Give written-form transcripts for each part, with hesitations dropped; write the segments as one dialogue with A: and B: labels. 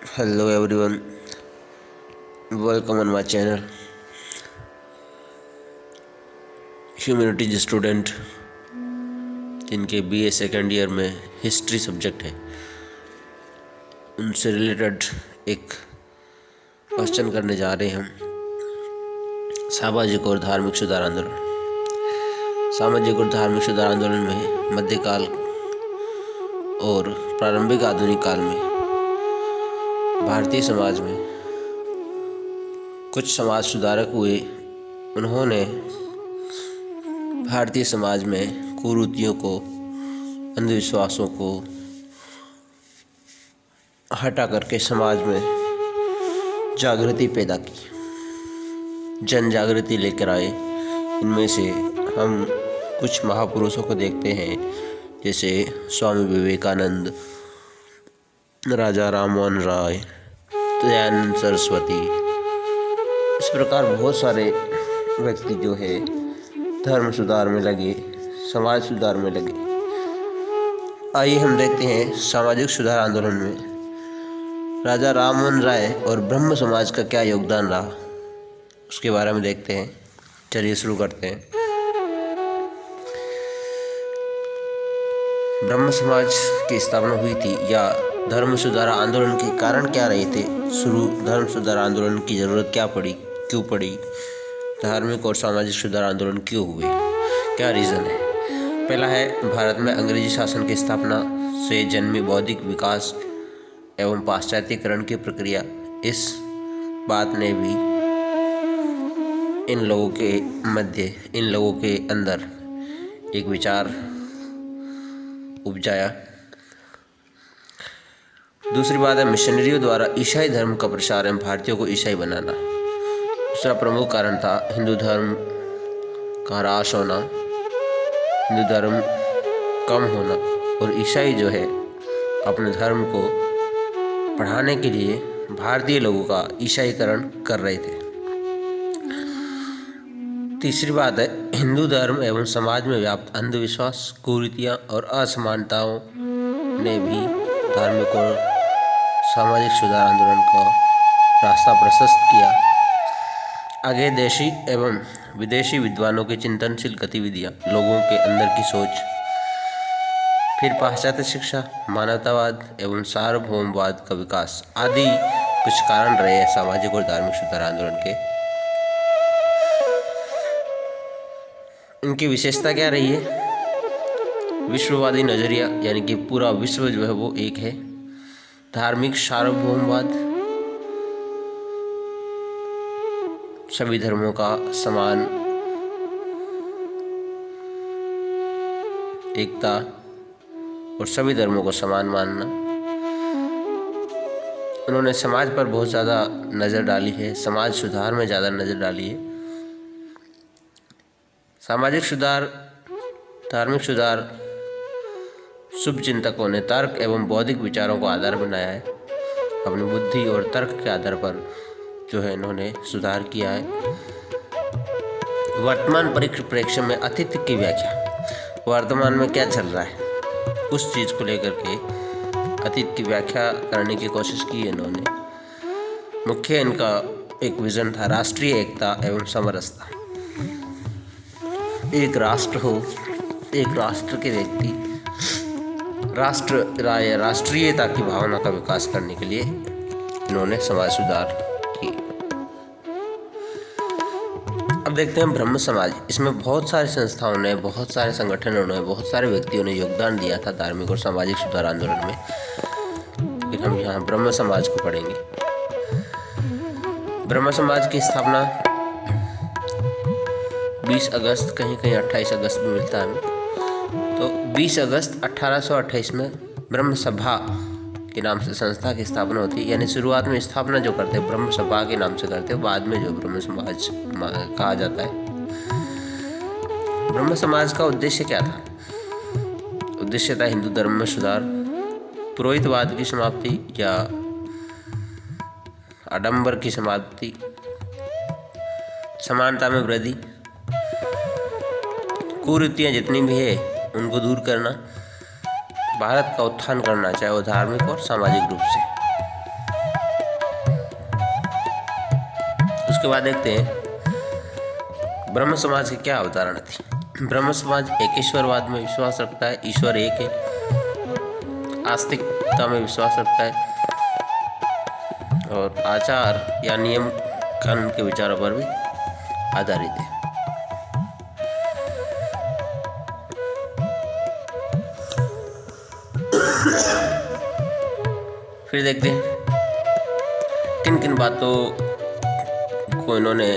A: Hello everyone, welcome on my channel. Humanities student जिनके BA second year में history subject है, उनसे related एक क्वेश्चन करने जा रहे हैं हम। सामाजिक और धार्मिक सुधार आंदोलन। सामाजिक और धार्मिक सुधार आंदोलन में मध्यकाल और प्रारंभिक आधुनिक काल में भारतीय समाज में कुछ समाज सुधारक हुए। उन्होंने भारतीय समाज में कुरीतियों को, अंधविश्वासों को हटा करके समाज में जागृति पैदा की, जन जागृति लेकर आए। इनमें से हम कुछ महापुरुषों को देखते हैं, जैसे स्वामी विवेकानंद, राजा राममोहन राय, दयानंद सरस्वती। इस प्रकार बहुत सारे व्यक्ति जो है धर्म सुधार में लगे, समाज सुधार में लगे। आइए हम देखते हैं सामाजिक सुधार आंदोलन में राजा राममोहन राय और ब्रह्म समाज का क्या योगदान रहा, उसके बारे में देखते हैं। चलिए शुरू करते हैं। ब्रह्म समाज की स्थापना हुई थी, या धर्म सुधार आंदोलन के कारण क्या रहे थे शुरू? धर्म सुधार आंदोलन की ज़रूरत क्या पड़ी, क्यों पड़ी? धार्मिक और सामाजिक सुधार आंदोलन क्यों हुए, क्या रीज़न है? पहला है, भारत में अंग्रेजी शासन की स्थापना से जन्मी बौद्धिक विकास एवं पाश्चात्यकरण की प्रक्रिया। इस बात ने भी इन लोगों के अंदर एक विचार उपजाया। दूसरी बात है, मिशनरियों द्वारा ईसाई धर्म का प्रसार एवं भारतीयों को ईसाई बनाना। दूसरा प्रमुख कारण था हिंदू धर्म का ह्रास होना, हिंदू धर्म कम होना, और ईसाई जो है अपने धर्म को बढ़ाने के लिए भारतीय लोगों का ईसाईकरण कर रहे थे। तीसरी बात है, हिंदू धर्म एवं समाज में व्याप्त अंधविश्वास, कुरीतियाँ और असमानताओं ने भी धार्मिक और सामाजिक सुधार आंदोलन का रास्ता प्रशस्त किया। आगे देशी एवं विदेशी विद्वानों की चिंतनशील गतिविधियाँ, लोगों के अंदर की सोच, फिर पाश्चात्य शिक्षा, मानवतावाद एवं सार्वभौमवाद का विकास आदि कुछ कारण रहे हैं सामाजिक और धार्मिक सुधार आंदोलन के। इनकी विशेषता क्या रही है? विश्ववादी नजरिया, यानी कि पूरा विश्व जो है वो एक है। धार्मिक सार्वभौमवाद, सभी धर्मों का समान एकता और सभी धर्मों को समान मानना। उन्होंने समाज पर बहुत ज़्यादा नज़र डाली है, समाज सुधार में ज़्यादा नज़र डाली है। सामाजिक सुधार, धार्मिक सुधार, शुभ चिंतकों ने तर्क एवं बौद्धिक विचारों को आधार बनाया है। अपनी बुद्धि और तर्क के आधार पर जो है इन्होंने सुधार किया है। वर्तमान परिप्रेक्ष्य में अतीत की व्याख्या, वर्तमान में क्या चल रहा है उस चीज़ को लेकर के अतीत की व्याख्या करने की कोशिश की है इन्होंने। मुख्य इनका एक विजन था राष्ट्रीय एकता एवं समरसता। एक राष्ट्र हो, एक राष्ट्र के व्यक्ति राष्ट्रीयता की भावना का विकास करने के लिए इन्होंने समाज सुधार की। अब देखते हैं ब्रह्म समाज। इसमें बहुत सारी संस्थाओं ने, बहुत सारे संगठनों ने, बहुत सारे व्यक्तियों ने योगदान दिया था धार्मिक और सामाजिक सुधार आंदोलन में। लेकिन हम यहाँ ब्रह्म समाज को पढ़ेंगे। ब्रह्म समाज की स्थापना 20 अगस्त, कहीं कहीं 28 अगस्त में मिलता है। तो 20 अगस्त 1828 में ब्रह्म सभा के नाम से संस्था की स्थापना होती है। यानी शुरुआत में स्थापना जो करते हैं ब्रह्म सभा के नाम से करते हैं, बाद में जो ब्रह्म समाज कहा जाता है। ब्रह्म समाज का उद्देश्य क्या था? उद्देश्य था हिंदू धर्म में सुधार, पुरोहितवाद की समाप्ति या आडंबर की समाप्ति, समानता में वृद्धि, कुरीतियाँ जितनी भी है उनको दूर करना, भारत का उत्थान करना, चाहे वो धार्मिक और सामाजिक रूप से। उसके बाद देखते हैं ब्रह्म समाज की क्या अवधारणा थी। ब्रह्म समाज एकेश्वरवाद में विश्वास रखता है, ईश्वर एक है, आस्तिकता में विश्वास रखता है और आचार या नियम कानून के विचारों पर भी आधारित है। फिर देखते हैं किन किन बातों को इन्होंने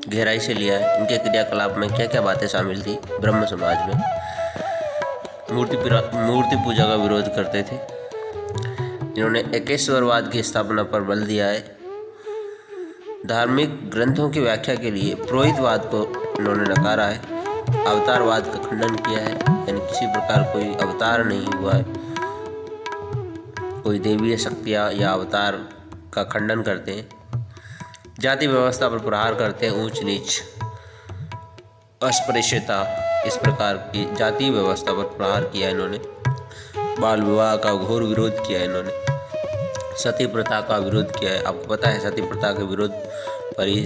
A: गहराई से लिया है, इनके क्रियाकलाप में क्या क्या बातें शामिल थी। ब्रह्म समाज में मूर्ति पूजा का विरोध करते थे, इन्होंने एकेश्वरवाद की स्थापना पर बल दिया है, धार्मिक ग्रंथों की व्याख्या के लिए पुरोहितवाद को इन्होंने नकारा है, अवतारवाद का खंडन किया है, यानी किसी प्रकार कोई अवतार नहीं हुआ है, कोई देवीय शक्तियाँ या अवतार का खंडन करते हैं, जाति व्यवस्था पर प्रहार करते हैं, ऊंच नीच अस्पृश्यता इस प्रकार की जाति व्यवस्था पर प्रहार किया इन्होंने, बाल विवाह का घोर विरोध किया इन्होंने, सती प्रथा का विरोध किया है। आपको पता है सती प्रथा के विरोध पर ही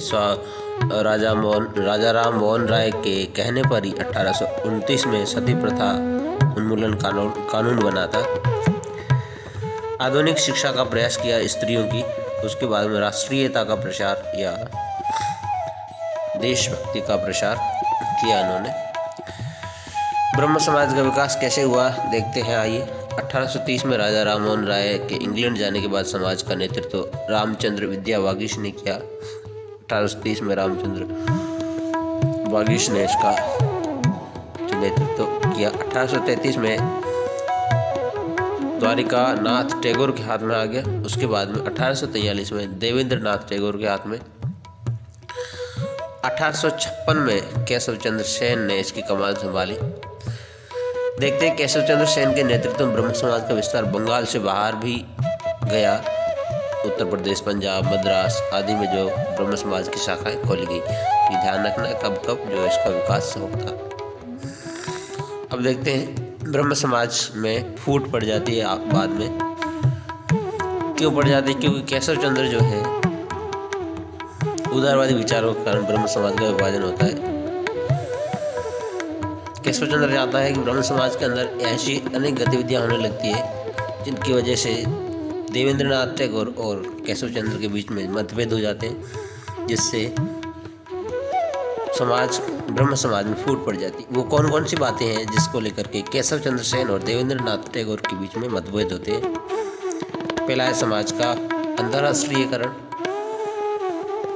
A: राजा राम मोहन राय के कहने पर ही 1829 में सती प्रथा उन्मूलन कानून बना था। आधुनिक शिक्षा का प्रयास किया स्त्रियों की, उसके बाद में राष्ट्रीयता का प्रचार या देशभक्ति का प्रचार किया इन्होंने। ब्रह्म समाज का विकास कैसे हुआ देखते हैं, आइए। 1830 में राजा राम मोहन राय के इंग्लैंड जाने के बाद समाज का नेतृत्व रामचंद्र विद्या वागीश ने किया। 1830 में रामचंद्र वागीश ने इसका नेतृत्व किया। 1833 में द्वारिका नाथ टैगोर के हाथ में आ गया। उसके बाद में 1843 में देवेंद्र नाथ टैगोर के हाथ में। 1856 में केशव चंद्र सेन ने इसकी कमान संभाली। देखते हैं केशव चंद्र सेन के नेतृत्व में ब्रह्म समाज का विस्तार बंगाल से बाहर भी गया। उत्तर प्रदेश, पंजाब, मद्रास आदि में जो ब्रह्म समाज की शाखाएं खोली गई। ये ध्यान रखना है कब कब जो इसका विकास होता। अब देखते हैं ब्रह्म समाज में फूट पड़ जाती है बाद में। क्यों पड़ जाती है? क्योंकि केशव चंद्र जो है उदारवादी विचारों के कारण ब्रह्म समाज का विभाजन होता है। केशव चंद्र चाहता है कि ब्रह्म समाज के अंदर ऐसी अनेक गतिविधियां होने लगती है जिनकी वजह से देवेंद्र नाथ टैगोर और केशव चंद्र के बीच में मतभेद हो जाते हैं, जिससे ब्रह्म समाज में फूट पड़ जाती। वो कौन कौन सी बातें हैं जिसको लेकर के केशव चंद्र सेन और देवेंद्र नाथ टैगोर के बीच में मतभेद होते हैं? पहला है समाज का अंतर्राष्ट्रीयकरण।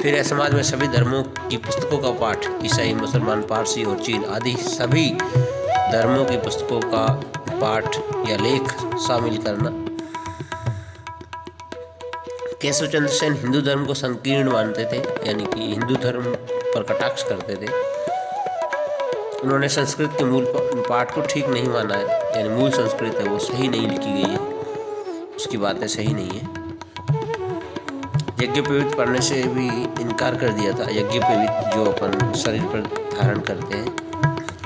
A: फिर है समाज में सभी धर्मों की पुस्तकों का पाठ, ईसाई, मुसलमान, पारसी और चीन आदि सभी धर्मों की पुस्तकों का पाठ या लेख शामिल करना। केशव चंद्र सेन हिंदू धर्म को संकीर्ण मानते थे, यानी कि हिंदू धर्म पर कटाक्ष करते थे। उन्होंने संस्कृत के मूल पाठ को ठीक नहीं माना है, यानी मूल संस्कृत है वो सही नहीं लिखी गई है, उसकी बातें सही नहीं है। यज्ञोपवीत पढ़ने से भी इनकार कर दिया था। यज्ञोपवीत जो अपन शरीर पर धारण करते हैं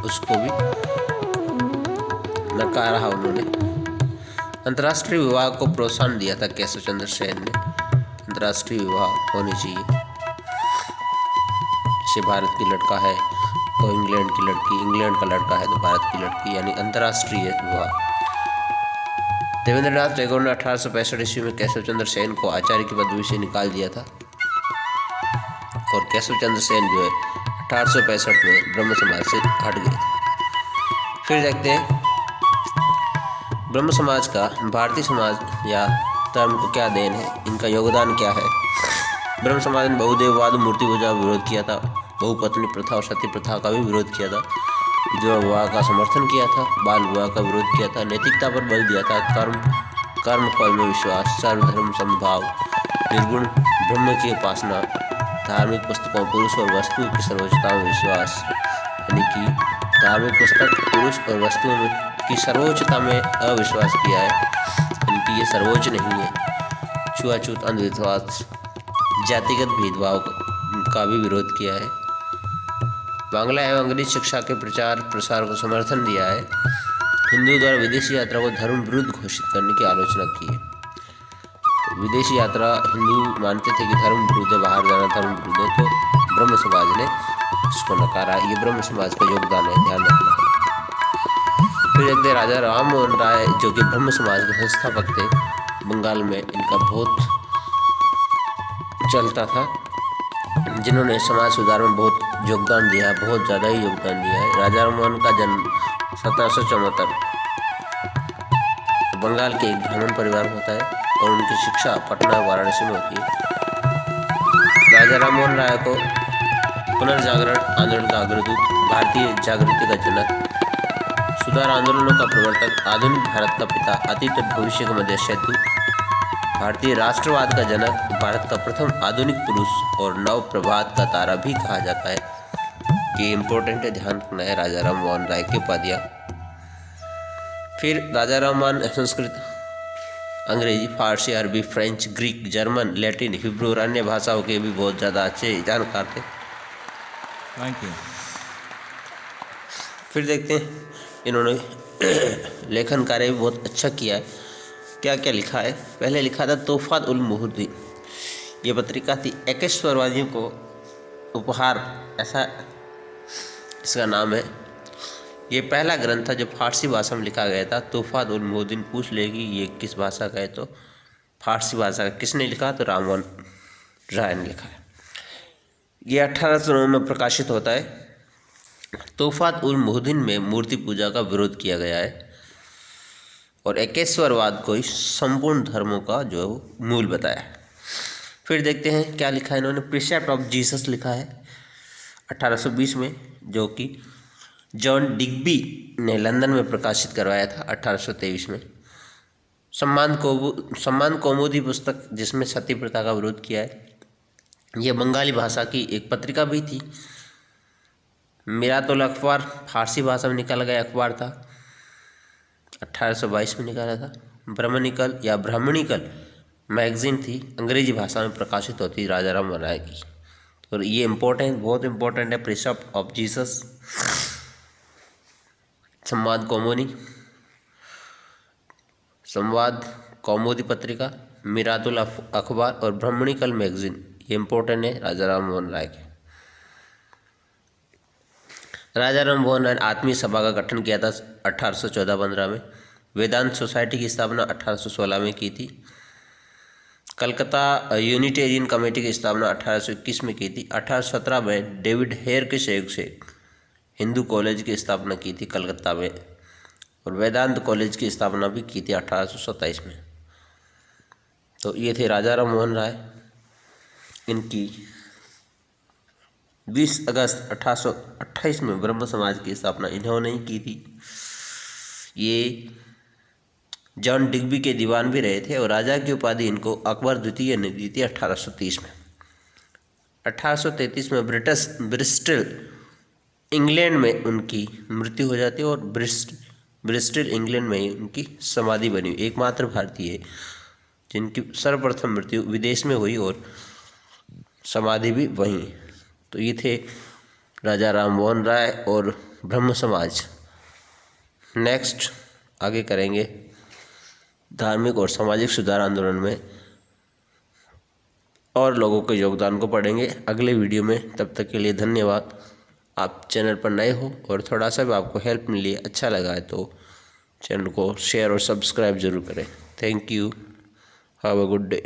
A: उसको भी नकारा उन्होंने। अंतर्राष्ट्रीय विवाह को प्रोत्साहन दिया था केशव चंद्र सेन ने। अंतर्राष्ट्रीय विवाह होने चाहिए, जैसे भारत की लड़का है तो इंग्लैंड की लड़की, इंग्लैंड का लड़का है तो भारत की लड़की, यानी अंतर्राष्ट्रीय विवाह। देवेंद्र नाथ टैगोर ने 1865 ईस्वी में केशव चंद्र सेन को आचार्य की पदवी से निकाल दिया था और केशव चंद्र सेन जो है 1865 में ब्रह्म समाज से हट गए थे। फिर देखते हैं ब्रह्म समाज का भारतीय समाज या धर्म को क्या देन है, इनका योगदान क्या है। ब्रह्म समाज ने बहुदेववाद, मूर्ति पूजा का विरोध किया था, बहुपत्नी प्रथा और सती प्रथा का भी विरोध किया था, विधवा विवाह का समर्थन किया था, बाल विवाह का विरोध किया था, नैतिकता पर बल दिया था, कर्म फल में विश्वास, सर्वधर्म समभाव, निर्गुण ब्रह्म की उपासना, धार्मिक पुस्तकों, पुरुष और वस्तु की सर्वोच्चता में विश्वास, यानी कि धार्मिक पुस्तक, पुरुष और वस्तुओं की सर्वोच्चता में अविश्वास किया है, यानी कि ये सर्वोच्च नहीं है। छुआछूत, अंधविश्वास, जातिगत भेदभाव का भी विरोध किया है। बांग्ला एवं अंग्रेजी शिक्षा के प्रचार प्रसार को समर्थन दिया है। हिंदू द्वारा विदेशी यात्रा को धर्म विरुद्ध घोषित करने की आलोचना की है। विदेशी यात्रा हिंदू मानते थे कि धर्म विरुद्ध है, बाहर जाना धर्म विरुद्ध है, तो ब्रह्म समाज ने इसको नकारा। ये ब्रह्म समाज का योगदान है, ध्यान रखना है। फिर देखते राजा राम मोहन राय जो कि ब्रह्म समाज के संस्थापक थे, बंगाल में इनका बहुत चलता था, जिन्होंने समाज सुधार में बहुत योगदान दिया, बहुत ज़्यादा ही योगदान दिया है। राजा राम मोहन का जन्म 1774 बंगाल के एक ब्राह्मण परिवार में होता है और उनकी शिक्षा पटना वाराणसी में होती है। राजा राम मोहन राय को पुनर्जागरण आंदोलन का अग्रदूत, भारतीय जागृति का जनक, सुधार आंदोलनों का प्रवर्तक, आधुनिक भारत का पिता, अतीत और भविष्य का मध्य सेतु, भारतीय राष्ट्रवाद का जनक, भारत का प्रथम आधुनिक पुरुष और नव प्रभात का तारा भी कहा जाता है। ये इम्पोर्टेंट है, ध्यान रखना है राजा राम मोहन राय की उपाधियाँ। फिर राजा राम मोहन संस्कृत, अंग्रेजी, फारसी, अरबी, French, Greek, German, Latin, Hebrew और अन्य भाषाओं के भी बहुत ज़्यादा अच्छे जानकार थे।
B: Thank you.
A: फिर देखते हैं इन्होंने लेखन कार्य भी बहुत अच्छा किया है। क्या क्या लिखा है? पहले लिखा था तोहफात उल मुहद्दिन, ये पत्रिका थी एकेश्वरवादियों को उपहार, ऐसा इसका नाम है। ये पहला ग्रंथ था जो फारसी भाषा में लिखा गया था। तोहफात उल मुहद्दिन पूछ लेगी ये किस भाषा का है, तो फारसी भाषा का। किसने लिखा? तो राम मोहन राय ने लिखा है। ये 1809 में प्रकाशित होता है। तोहफात उल मुहद्दिन में मूर्ति पूजा का विरोध किया गया है और एकेश्वरवाद को ही संपूर्ण धर्मों का जो मूल बताया है। फिर देखते हैं क्या लिखा है इन्होंने। प्रिसेप्ट ऑफ जीसस लिखा है 1820 में, जो कि जॉन डिग्बी ने लंदन में प्रकाशित करवाया था 1823 में। सम्मान कौमुदी पुस्तक, जिसमें सती प्रथा का विरोध किया है। यह बंगाली भाषा की एक पत्रिका भी थी। मिरातुल अखबार फारसी भाषा में निकाला गया अखबार था, 1822 में निकाला था। ब्रह्मनिकल या ब्राह्मणिकल मैगजीन थी, अंग्रेजी भाषा में प्रकाशित होती राजा राम मोहन राय की। और ये इम्पोर्टेंट, बहुत इम्पोर्टेंट है। प्रिसेप्ट ऑफ जीसस, संवाद कौमुदी पत्रिका, मिरातुल अखबार और ब्राह्मणिकल मैगजीन, ये इम्पोर्टेंट है राजा राम मोहन राय के। राजा राम मोहन राय ने आत्मीय सभा का गठन किया था 1814-15 में। वेदांत सोसाइटी की स्थापना 1816 में की थी। कलकत्ता यूनिटेरियन कमेटी की स्थापना 1821 में की थी। 1817 में डेविड हेयर के सहयोग से हिंदू कॉलेज की स्थापना की थी कलकत्ता में, और वेदांत कॉलेज की स्थापना भी की थी 1827 में। तो ये थे राजा राम मोहन राय। इनकी 20 अगस्त 1828 में ब्रह्म समाज की स्थापना इन्होंने ही की थी। ये जॉन डिग्बी के दीवान भी रहे थे और राजा की उपाधि इनको अकबर द्वितीय ने दी थी 1830 में। 1833 में ब्रिस्टल इंग्लैंड में उनकी मृत्यु हो जाती है और ब्रिस्टल इंग्लैंड में ही उनकी समाधि बनी। एकमात्र भारतीय जिनकी सर्वप्रथम मृत्यु विदेश में हुई और समाधि भी वहीं। तो ये थे राजा राम मोहन राय और ब्रह्म समाज। नेक्स्ट आगे करेंगे धार्मिक और सामाजिक सुधार आंदोलन में और लोगों के योगदान को पढ़ेंगे अगले वीडियो में। तब तक के लिए धन्यवाद। आप चैनल पर नए हो और थोड़ा सा भी आपको हेल्प मिली, अच्छा लगा है, तो चैनल को शेयर और सब्सक्राइब ज़रूर करें। Thank you. Have a good day.